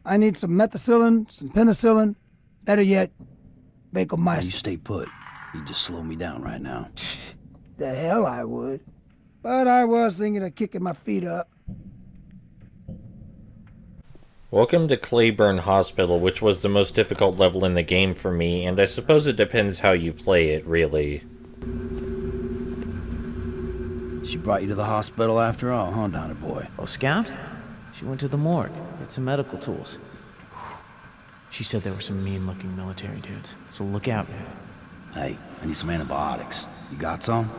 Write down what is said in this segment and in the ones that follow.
I need some methicillin, some penicillin, better yet, vancomycin. You stay put. You just slow me down right now. The hell I would. But I was thinking of kicking my feet up. Welcome to Cleburne Hospital, which was the most difficult level in the game for me, and I suppose it depends how you play it, really. She brought you to the hospital after all, huh, Donner boy? Oh, Scout? She went to the morgue, got some medical tools. She said there were some mean-looking military dudes, so look out, man. Hey, I need some antibiotics. You got some?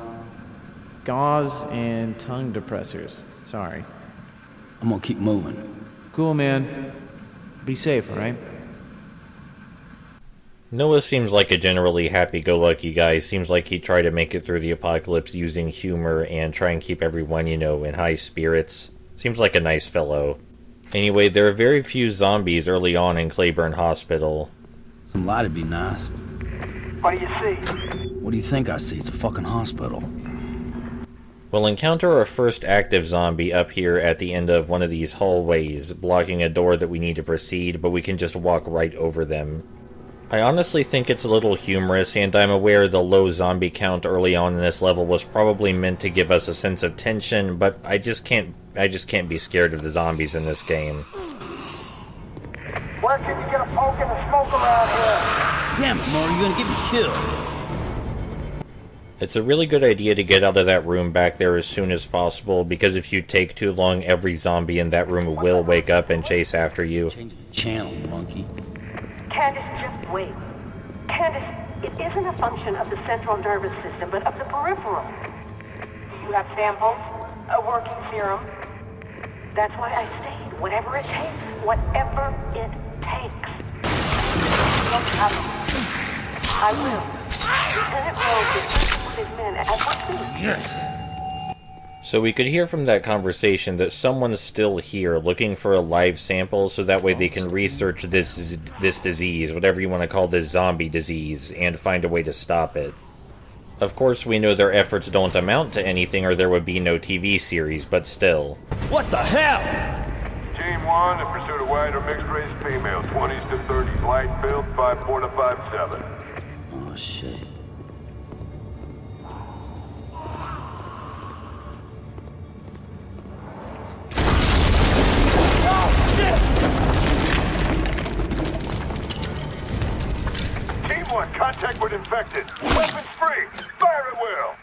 Gauze and tongue depressors. Sorry. I'm gonna keep moving. Cool, man. Be safe, alright? Noah seems like a generally happy-go-lucky guy. Seems like he'd try to make it through the apocalypse using humor and try and keep everyone, in high spirits. Seems like a nice fellow. Anyway, there are very few zombies early on in Cleburne Hospital. Some light'd be nice. What do you see? What do you think I see? It's a fucking hospital. We'll encounter our first active zombie up here at the end of one of these hallways, blocking a door that we need to proceed, but we can just walk right over them. I honestly think it's a little humorous, and I'm aware the low zombie count early on in this level was probably meant to give us a sense of tension, but I just can't be scared of the zombies in this game. Where can you get a poke and a smoke around here? Damn it, Murray, you're gonna get me killed. It's a really good idea to get out of that room back there as soon as possible, because if you take too long, every zombie in that room will wake up and chase after you. Change the channel, monkey. Candace, just wait. Candace, it isn't a function of the central nervous system, but of the peripheral. You have samples, a working serum. That's why I stayed. Whatever it takes. Whatever it takes. Look, I will. Lieutenant Rose is working with his men as we speak. Yes. So we could hear from that conversation that someone's still here looking for a live sample so that way they can research this disease, whatever you want to call this zombie disease, and find a way to stop it. Of course, we know their efforts don't amount to anything or there would be no TV series, but still. What the hell? Team 1 in pursuit of white or mixed-race female, 20s to 30s, light build, 5'4" to 5'7". Oh, shit. Team 1, contact with infected. Weapons free. Fire at will.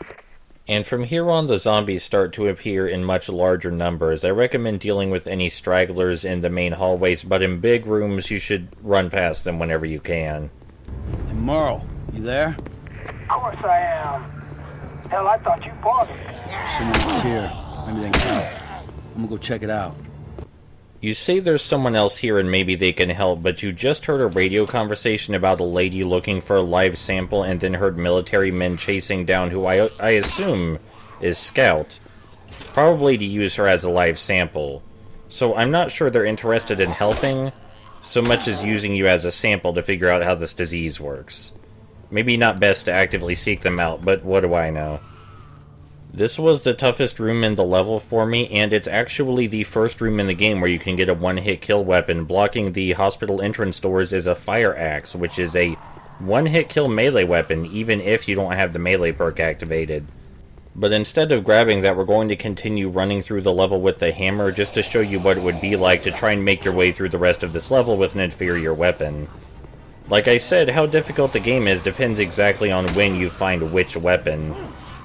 And from here on, the zombies start to appear in much larger numbers. I recommend dealing with any stragglers in the main hallways, but in big rooms, you should run past them whenever you can. Hey, Merle, you there? Of course I am. Hell, I thought you bought it. Someone's here. Maybe they can help. I'm gonna go check it out. You say there's someone else here and maybe they can help, but you just heard a radio conversation about a lady looking for a live sample and then heard military men chasing down who I assume is Scout. Probably to use her as a live sample. So I'm not sure they're interested in helping so much as using you as a sample to figure out how this disease works. Maybe not best to actively seek them out, but what do I know? This was the toughest room in the level for me, and it's actually the first room in the game where you can get a one-hit kill weapon. Blocking the hospital entrance doors is a fire axe, which is a one-hit kill melee weapon, even if you don't have the melee perk activated. But instead of grabbing that, we're going to continue running through the level with the hammer, just to show you what it would be like to try and make your way through the rest of this level with an inferior weapon. Like I said, how difficult the game is depends exactly on when you find which weapon.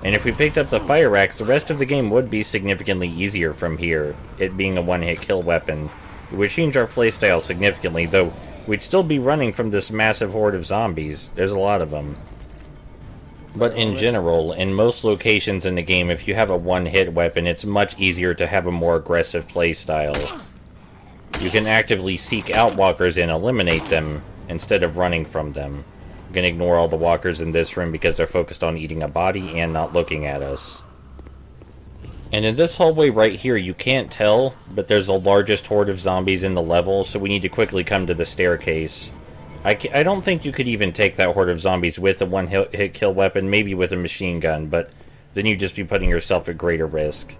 And if we picked up the fire axe, the rest of the game would be significantly easier from here, it being a one-hit kill weapon. It would change our playstyle significantly, though we'd still be running from this massive horde of zombies. There's a lot of them. But in general, in most locations in the game, if you have a one-hit weapon, it's much easier to have a more aggressive playstyle. You can actively seek out walkers and eliminate them, instead of running from them. I'm going to ignore all the walkers in this room because they're focused on eating a body and not looking at us. And in this hallway right here, you can't tell, but there's the largest horde of zombies in the level, so we need to quickly come to the staircase. I don't think you could even take that horde of zombies with a one-hit kill weapon, maybe with a machine gun, but then you'd just be putting yourself at greater risk.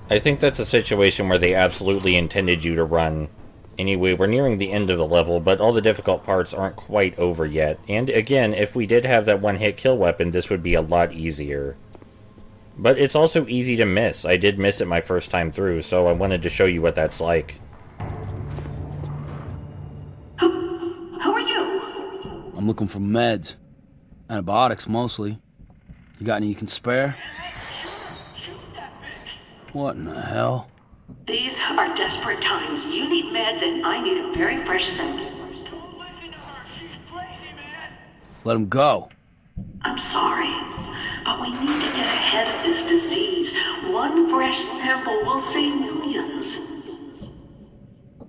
I think that's a situation where they absolutely intended you to run. Anyway, we're nearing the end of the level, but all the difficult parts aren't quite over yet. And again, if we did have that one-hit kill weapon, this would be a lot easier. But it's also easy to miss. I did miss it my first time through, so I wanted to show you what that's like. Who are you? I'm looking for meds. Antibiotics, mostly. You got any you can spare? What in the hell? These are desperate times. You need meds and I need a very fresh sample. Let him go. I'm sorry, but we need to get ahead of this disease. One fresh sample will save millions.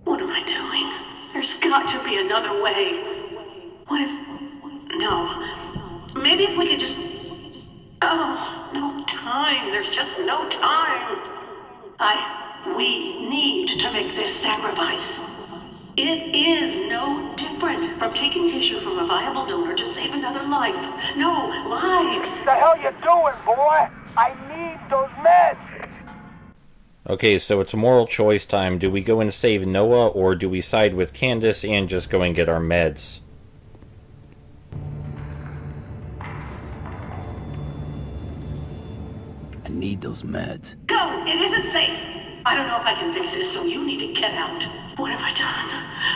What am I doing? There's got to be another way. What if... No. Maybe if we could just... Oh, no time. There's just no time. We need to make this sacrifice. It is no different from taking tissue from a viable donor to save another life. No, lives. What the hell you doing, boy? I need those meds. Okay, so it's moral choice time. Do we go and save Noah, or do we side with Candace and just go and get our meds? I need those meds. Go! It isn't safe! I don't know if I can fix this, so you need to get out. What have I done?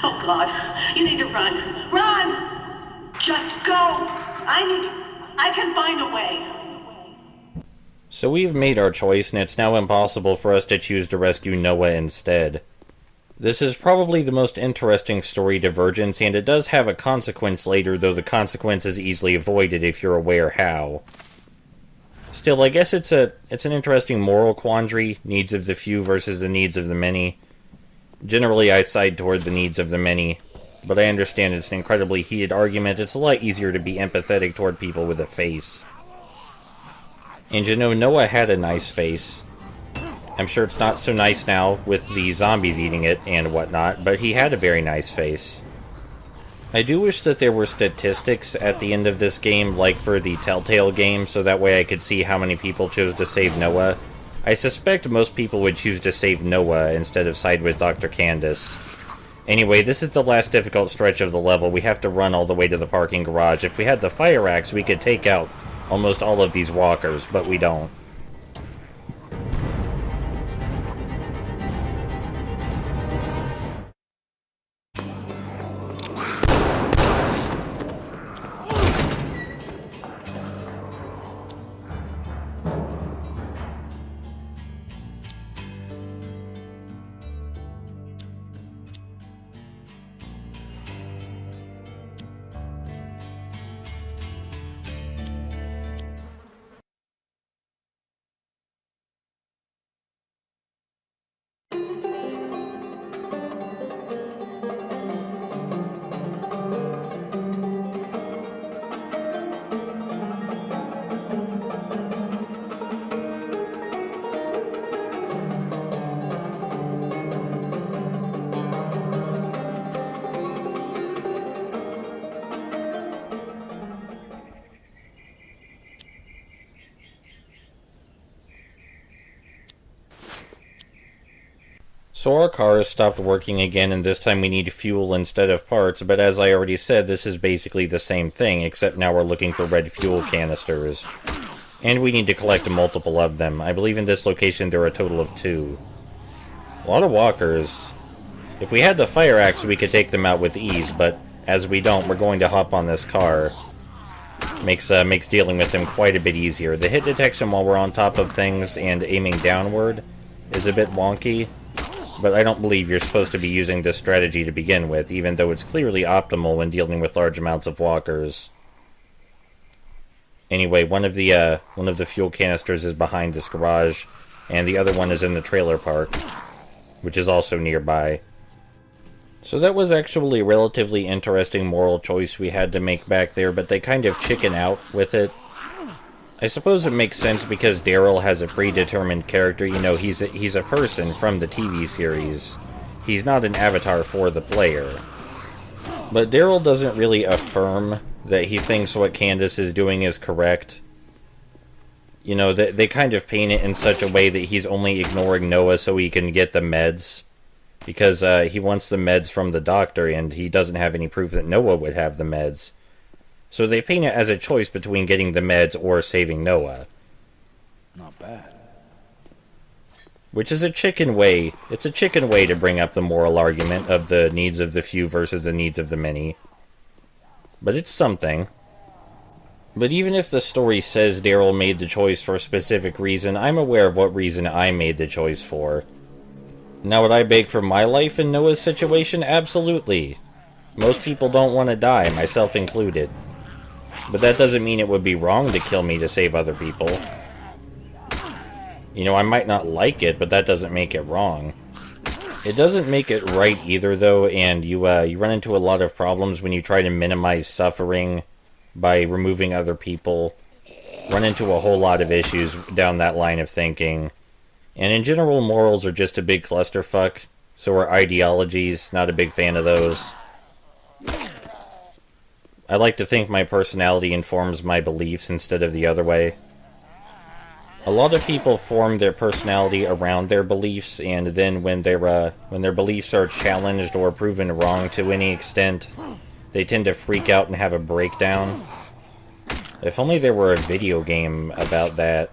Oh, God. You need to run. Run! Just go! I can find a way. So we've made our choice, and it's now impossible for us to choose to rescue Noah instead. This is probably the most interesting story divergence, and it does have a consequence later, though the consequence is easily avoided if you're aware how. Still, I guess it's an interesting moral quandary, needs of the few versus the needs of the many. Generally, I side toward the needs of the many, but I understand it's an incredibly heated argument. It's a lot easier to be empathetic toward people with a face. And you know, Noah had a nice face. I'm sure it's not so nice now with the zombies eating it and whatnot, but he had a very nice face. I do wish that there were statistics at the end of this game, like for the Telltale game, so that way I could see how many people chose to save Noah. I suspect most people would choose to save Noah instead of side with Dr. Candace. Anyway, this is the last difficult stretch of the level. We have to run all the way to the parking garage. If we had the fire axe, we could take out almost all of these walkers, but we don't. So our car has stopped working again, and this time we need fuel instead of parts, but as I already said, this is basically the same thing, except now we're looking for red fuel canisters. And we need to collect multiple of them. I believe in this location there are a total of 2. A lot of walkers. If we had the fire axe, we could take them out with ease, but as we don't, we're going to hop on this car. Makes dealing with them quite a bit easier. The hit detection while we're on top of things and aiming downward is a bit wonky, but I don't believe you're supposed to be using this strategy to begin with, even though it's clearly optimal when dealing with large amounts of walkers. Anyway, one of the fuel canisters is behind this garage, and the other one is in the trailer park, which is also nearby. So that was actually a relatively interesting moral choice we had to make back there, but they kind of chicken out with it. I suppose it makes sense because Daryl has a predetermined character. You know, he's a person from the TV series. He's not an avatar for the player. But Daryl doesn't really affirm that he thinks what Candace is doing is correct. You know, they kind of paint it in such a way that he's only ignoring Noah so he can get the meds. because he wants the meds from the doctor, and he doesn't have any proof that Noah would have the meds. So they paint it as a choice between getting the meds or saving Noah. Not bad. Which is a chicken way. It's a chicken way to bring up the moral argument of the needs of the few versus the needs of the many. But it's something. But even if the story says Daryl made the choice for a specific reason, I'm aware of what reason I made the choice for. Now, would I beg for my life in Noah's situation? Absolutely. Most people don't want to die, myself included. But that doesn't mean it would be wrong to kill me to save other people. You know, I might not like it, but that doesn't make it wrong. It doesn't make it right either, though, and you run into a lot of problems when you try to minimize suffering by removing other people. Run into a whole lot of issues down that line of thinking. And in general, morals are just a big clusterfuck. So are ideologies. Not a big fan of those. I like to think my personality informs my beliefs instead of the other way. A lot of people form their personality around their beliefs, and then when their beliefs are challenged or proven wrong to any extent, they tend to freak out and have a breakdown. If only there were a video game about that.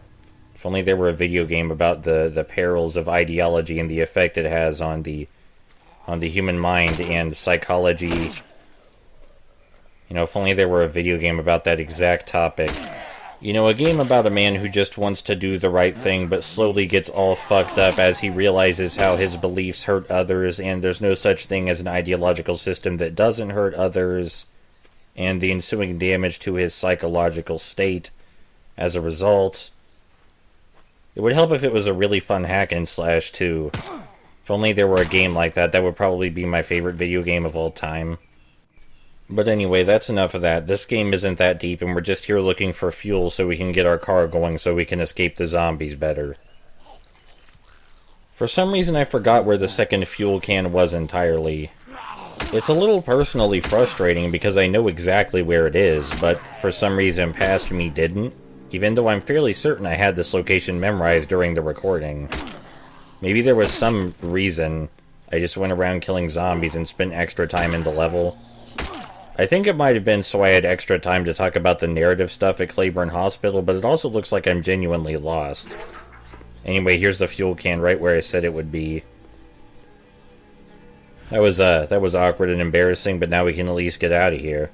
If only there were a video game about the perils of ideology and the effect it has on the human mind and psychology. You know, if only there were a video game about that exact topic. You know, a game about a man who just wants to do the right thing but slowly gets all fucked up as he realizes how his beliefs hurt others, and there's no such thing as an ideological system that doesn't hurt others, and the ensuing damage to his psychological state as a result. It would help if it was a really fun hack and slash, too. If only there were a game like that, that would probably be my favorite video game of all time. But anyway, that's enough of that. This game isn't that deep, and we're just here looking for fuel so we can get our car going so we can escape the zombies better. For some reason, I forgot where the second fuel can was entirely. It's a little personally frustrating because I know exactly where it is, but for some reason past me didn't, even though I'm fairly certain I had this location memorized during the recording. Maybe there was some reason I just went around killing zombies and spent extra time in the level. I think it might have been so I had extra time to talk about the narrative stuff at Cleburne Hospital, but it also looks like I'm genuinely lost. Anyway, here's the fuel can right where I said it would be. That was awkward and embarrassing, but now we can at least get out of here.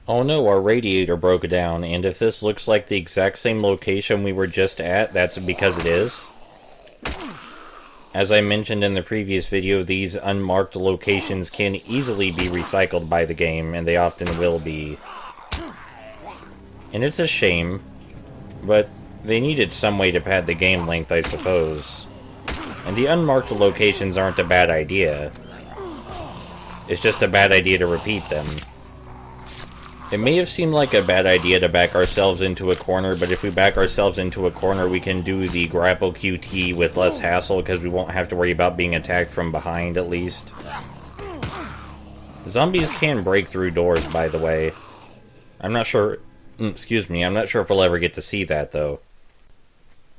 Oh no, our radiator broke down, and if this looks like the exact same location we were just at, that's because it is. As I mentioned in the previous video, these unmarked locations can easily be recycled by the game, and they often will be. And it's a shame, but they needed some way to pad the game length, I suppose. And the unmarked locations aren't a bad idea. It's just a bad idea to repeat them. It may have seemed like a bad idea to back ourselves into a corner, but if we back ourselves into a corner, we can do the grapple QT with less hassle, because we won't have to worry about being attacked from behind, at least. Zombies can break through doors, by the way. I'm not sure... Excuse me, I'm not sure if we'll ever get to see that, though.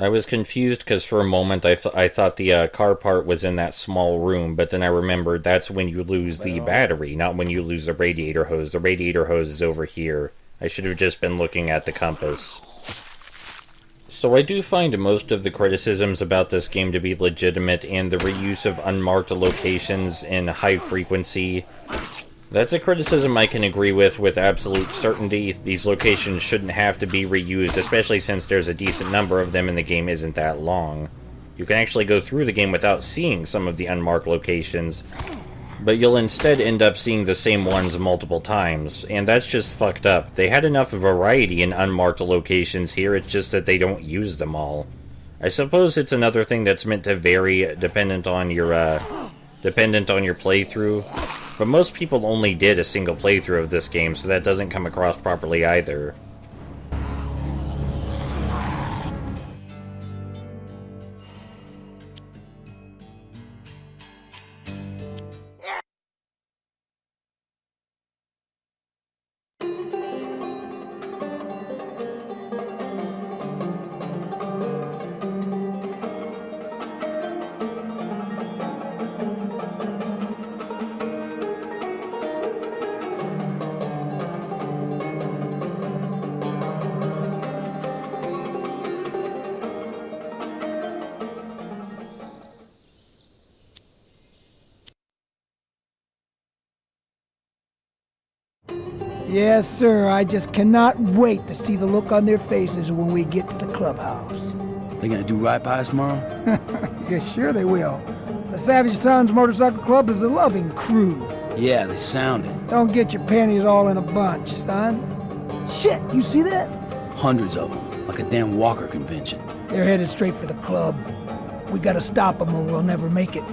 I was confused because for a moment I thought the car part was in that small room, but then I remembered that's when you lose the battery, not when you lose the radiator hose. The radiator hose is over here. I should have just been looking at the compass. So I do find most of the criticisms about this game to be legitimate, and the reuse of unmarked locations in high frequency. That's a criticism I can agree with absolute certainty. These locations shouldn't have to be reused, especially since there's a decent number of them and the game isn't that long. You can actually go through the game without seeing some of the unmarked locations, but you'll instead end up seeing the same ones multiple times, and that's just fucked up. They had enough variety in unmarked locations here, it's just that they don't use them all. I suppose it's another thing that's meant to vary dependent on your playthrough. But most people only did a single playthrough of this game, so that doesn't come across properly either. Yes, sir. I just cannot wait to see the look on their faces when we get to the clubhouse. They gonna do right by us tomorrow? Yes, sure they will. The Savage Sons Motorcycle Club is a loving crew. Yeah, they sound it. Don't get your panties all in a bunch, son. Shit, you see that? Hundreds of them, like a damn Walker convention. They're headed straight for the club. We gotta stop them or we'll never make it.